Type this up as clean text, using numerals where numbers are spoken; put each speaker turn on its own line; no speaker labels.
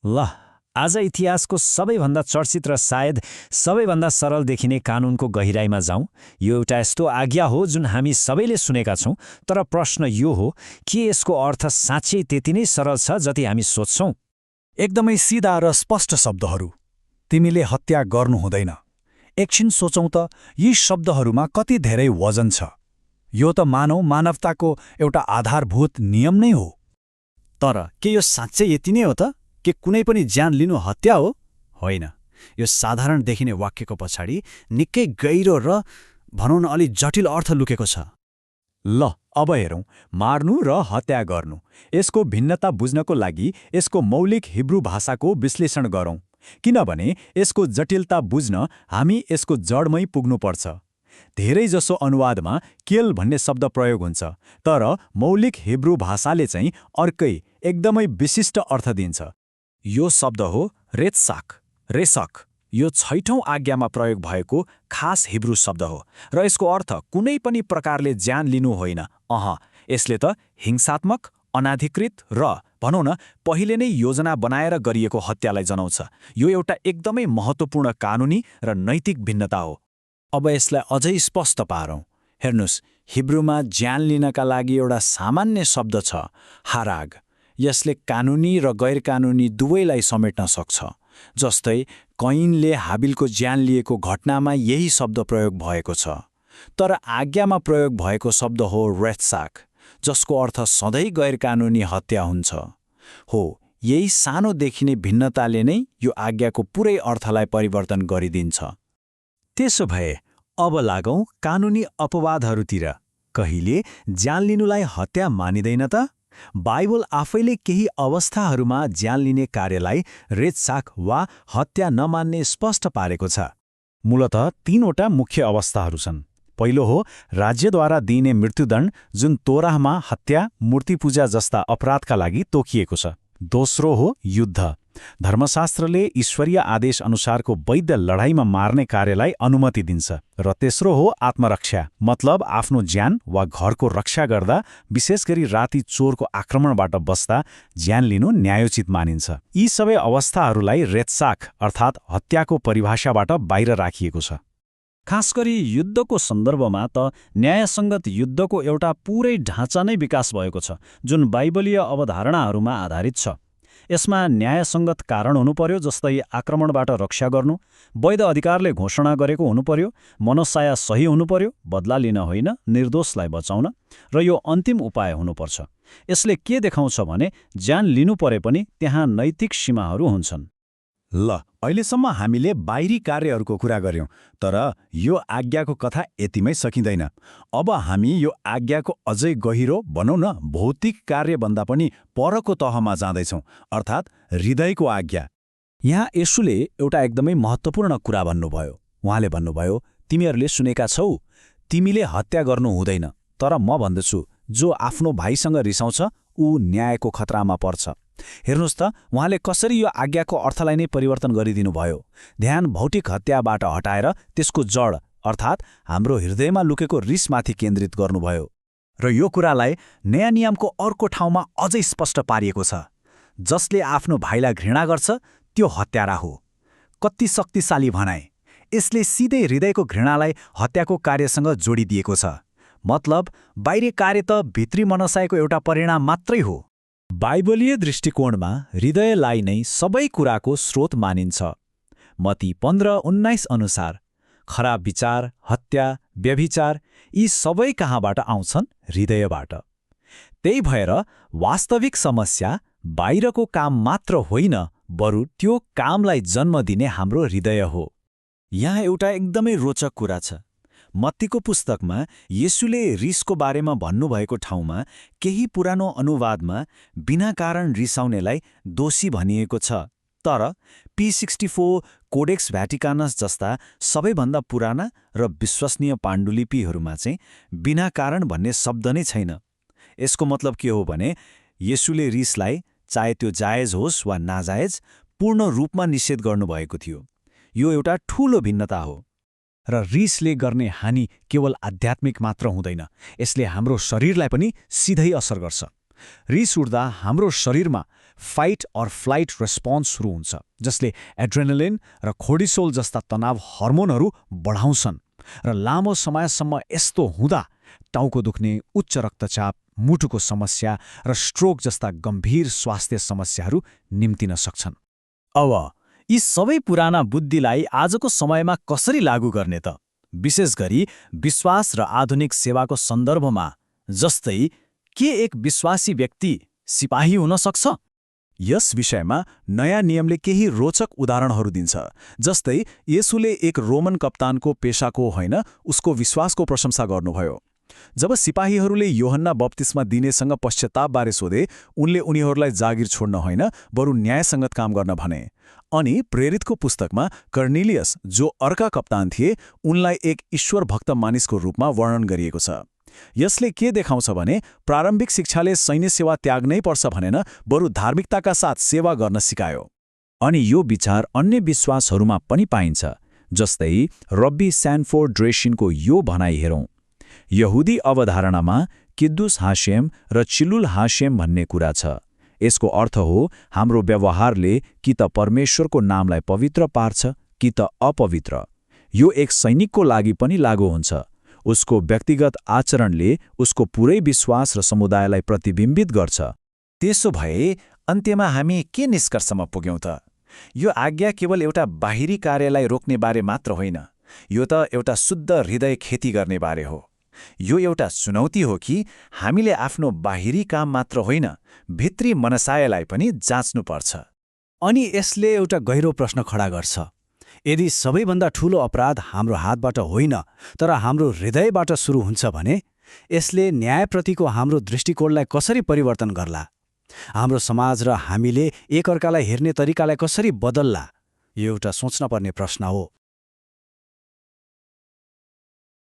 ल, आज इतिहासको सबैभन्दा चर्चित र सायद सबैभन्दा सरल देखिने कानुनको गहिराईमा जाउँ। यो एउटा यस्तो आज्ञा हो जुन हामी सबैले सुनेका छौँ, तर प्रश्न यो हो के यसको अर्थ साँच्चै त्यति नै सरल छ जति हामी सोच्छौँ?
एकदमै सिधा र स्पष्ट शब्दहरू। तिमीले हत्या गर्नु हुँदैन। एकछिन सोचौँ त यी शब्दहरूमा कति धेरै वजन छ। यो त मानवताको एउटा आधारभूत नियम नै हो।
तर के यो साँच्चै यति नै हो त? के कुनै पनि ज्यान लिनु हत्या हो? होइन। यो साधारण देखिने वाक्यको पछाडि निकै गहिरो र भनौँ न अलि जटिल अर्थ लुकेको छ।
ल, अब हेरौँ मार्नु र हत्या गर्नु। यसको भिन्नता बुझ्नको लागि यसको मौलिक हिब्रू भाषाको विश्लेषण गरौँ, किनभने यसको जटिलता बुझ्न हामी यसको जडमै पुग्नुपर्छ। धेरैजसो अनुवादमा केल भन्ने शब्द प्रयोग हुन्छ, तर मौलिक हिब्रू भाषाले चाहिँ अर्कै एकदमै विशिष्ट अर्थ दिन्छ। यो शब्द हो रेसक। यो 6औं आज्ञामा प्रयोग भएको खास हिब्रू शब्द हो र यसको अर्थ कुनै पनि प्रकारले ज्यान लिनु होइन। यसले त हिंसात्मक, अनाधिकृत र भनौँ न पहिले नै योजना बनाएर गरिएको हत्यालाई जनाउँछ। यो एउटा एकदमै महत्त्वपूर्ण कानुनी र नैतिक भिन्नता हो।
अब यसलाई अझै स्पष्ट पारौँ। हेर्नुस्, हिब्रूमा ज्यान लिनका लागि एउटा सामान्य शब्द छ, हाराग। यसले कानुनी र गैरकानुनी दुवैलाई समेट्न सक्छ। जस्तै कैनले हाबिलको ज्यान लिएको घटनामा यही शब्द प्रयोग भएको छ। तर आज्ञामा प्रयोग भएको शब्द हो रेत्साक, जसको अर्थ सधैँ गैरकानुनी हत्या हुन्छ। यही सानो देखिने भिन्नताले नै यो आज्ञाको पुरै अर्थलाई परिवर्तन गरिदिन्छ।
त्यसो भए अब लागौँ कानुनी अपवादहरूतिर। कहिले ज्यान लिनुलाई हत्या मानिँदैन त? बाइबल आफैले केही अवस्थाहरूमा ज्यान लिने कार्यलाई रेत्साक वा हत्या नमान्ने स्पष्ट पारेको छ। मूलतः 3वटा मुख्य अवस्थाहरू छन्। पहिलो हो राज्यद्वारा दिइने मृत्युदण्ड, जुन तोराहमा हत्या, मूर्तिपूजा जस्ता अपराधका लागि तोकिएको छ। दोस्रो हो युद्ध। धर्मशास्त्रले ईश्वरीय आदेश अनुसारको वैध लडाईँमा मार्ने कार्यलाई अनुमति दिन्छ। र तेस्रो हो आत्मरक्षा, मतलब आफ्नो ज्यान वा घरको रक्षा गर्दा, विशेष गरी राति चोरको आक्रमणबाट बस्दा ज्यान लिनु न्यायोचित मानिन्छ। यी सबै अवस्थाहरूलाई रेत्साक अर्थात् हत्याको परिभाषाबाट बाहिर राखिएको छ।
खास गरी युद्धको सन्दर्भमा त न्यायसङ्गत युद्धको एउटा पूरै ढाँचा नै विकास भएको छ, जुन बाइबलीय अवधारणाहरूमा आधारित छ। यसमा न्यायसङ्गत कारण हुनुपर्यो, जस्तै आक्रमणबाट रक्षा गर्नु, वैध अधिकारले घोषणा गरेको हुनुपर्यो, मनसाय सही हुनुपर्यो, बदला लिन होइन, निर्दोषलाई बचाउन, र यो अन्तिम उपाय हुनुपर्छ। यसले के देखाउँछ भने ज्यान लिनु परे पनि त्यहाँ नैतिक सीमाहरू हुन्छन्।
ल, अहिलेसम्म हामीले बाहिरी कार्यहरूको कुरा गर्यौं, तर यो आज्ञाको कथा यतिमै सकिँदैन। अब हामी यो आज्ञाको अझै गहिरो, भनौँ न भौतिक कार्यभन्दा पनि परको तहमा जाँदैछौँ, अर्थात् हृदयको आज्ञा।
यहाँ येशूले एउटा एकदमै महत्त्वपूर्ण कुरा भन्नुभयो। उहाँले भन्नुभयो, तिमीहरूले सुनेका छौ, तिमीले हत्या गर्नु हुँदैन। तर म भन्दछु, जो आफ्नो भाइसँग रिसाउँछ ऊ न्यायको खतरामा पर्छ। हेर्नुहोस् त, उहाँले कसरी यो आज्ञाको अर्थलाई नै परिवर्तन गरिदिनु भयो। ध्यान भौतिक हत्याबाट हटाएर त्यसको जड अर्थात् हाम्रो हृदयमा लुकेको रिसमाथि केन्द्रित गर्नुभयो। र यो कुरालाई नयाँ नियमको अर्को ठाउँमा अझै स्पष्ट पारिएको छ। जसले आफ्नो भाइलाई घृणा गर्छ त्यो हत्यारा हो। कति शक्तिशाली भनाइ! यसले सिधै हृदयको घृणालाई हत्याको कार्यसँग जोडिदिएको छ। मतलब बाहिरी कार्य त भित्री मनसायको एउटा परिणाम मात्रै हो। बाइबलीय दृष्टिकोणमा हृदयलाई नै सबै कुराको स्रोत मानिन्छ। मत्ती 15:19 अनुसार खराब विचार, हत्या, व्यभिचार यी सबै कहाँबाट आउँछन्? हृदयबाट। त्यही भएर वास्तविक समस्या बाहिरको काम मात्र होइन, बरु त्यो कामलाई जन्म दिने हाम्रो हृदय हो। यहाँ एउटा एकदमै रोचक कुरा छ। मत्तीको पुस्तकमा येशूले रिसको बारेमा भन्नुभएको ठाउँमा केही पुरानो अनुवादमा बिना कारण रिसाउनेलाई दोषी भनिएको छ। तर P64 कोडेक्स भ्याटिकानस जस्ता सबैभन्दा पुराना र विश्वसनीय पाण्डुलिपिहरूमा चाहिँ बिना कारण भन्ने शब्द नै छैन। यसको मतलब के हो भने येशूले रिसलाई, चाहे त्यो जायज होस् वा नाजायज, पूर्ण रूपमा निषेध गर्नुभएको थियो। यो एउटा ठूलो भिन्नता हो। र रिसले गर्ने हानि केवल आध्यात्मिक मात्र हुँदैन, यसले हाम्रो शरीरलाई पनि सिधै असर गर्छ। रिस उठ्दा हाम्रो शरीरमा फाइट अर फ्लाइट रेस्पोन्स सुरु हुन्छ, जसले एड्रेनालिन र कोर्टिसोल जस्ता तनाव हर्मोनहरू बढाउँछन् र लामो समयसम्म यस्तो हुँदा टाउको दुख्ने, उच्च रक्तचाप, मुटुको समस्या र स्ट्रोक जस्ता गम्भीर स्वास्थ्य समस्याहरू निम्तिन सक्छन्।
अब यी सबै पुराना बुद्धिलाई आजको समयमा कसरी लागू गर्ने त? विशेष गरी विश्वास र आधुनिक सेवाको सन्दर्भमा, जस्तै के एक विश्वासी व्यक्ति सिपाही हुन सक्छ?
यस विषयमा नयाँ नियमले केही रोचक उदाहरणहरू दिन्छ। जस्तै येशूले एक रोमन कप्तानको पेशाको होइन, उसको विश्वासको प्रशंसा गर्नुभयो। जब सिपाहीहरूले योहन्ना बप्तिस्मा दिनेसँग पश्चातापबारे सोधे, उनले उनीहरूलाई जागिर छोड्न होइन, बरु न्यायसङ्गत काम गर्न भने। अनि प्रेरितको पुस्तकमा कर्नेलियस, जो अर्का कप्तान थिए, उनलाई एक ईश्वर भक्त मानिसको रूपमा वर्णन गरिएको छ। यसले के देखाउँछ भने प्रारम्भिक शिक्षाले सैन्य सेवा त्याग्नै पर्छ भनेन, बरु धार्मिकताका साथ सेवा गर्न सिकायो।
अनि यो विचार अन्य विश्वासहरूमा पनि पाइन्छ। जस्तै रब्बी स्यानफोर्ड ड्रेसिनको यो भनाइ हेरौँ, यहुदी अवधारणामा किद्दुस हाशेम र चिलुल हाशेम भन्ने कुरा छ। यसको अर्थ हो हाम्रो व्यवहारले कि त परमेश्वरको नामलाई पवित्र पार्छ कि त अपवित्र। यो एक सैनिकको लागि पनि लागू हुन्छ। उसको व्यक्तिगत आचरणले उसको पुरै विश्वास र समुदायलाई प्रतिबिम्बित गर्छ।
त्यसो भए अन्त्यमा हामी के निष्कर्षमा पुग्यौँ त? यो आज्ञा केवल एउटा बाहिरी कार्यलाई रोक्ने बारे मात्र होइन, यो त एउटा शुद्ध हृदय खेती गर्ने बारे हो। यो एउटा चुनौती हो कि हामीले आफ्नो बाहिरी काम मात्र होइन, भित्री मनसायलाई पनि जाँच्नुपर्छ।
अनि यसले एउटा गहिरो प्रश्न खडा गर्छ। यदि सबैभन्दा ठूलो अपराध हाम्रो हातबाट होइन, तर हाम्रो हृदयबाट सुरु हुन्छ भने यसले न्यायप्रतिको हाम्रो दृष्टिकोणलाई कसरी परिवर्तन गर्ला? हाम्रो समाज र हामीले एकअर्कालाई हेर्ने तरिकालाई कसरी बदल्ला? यो एउटा सोच्न पर्ने प्रश्न हो।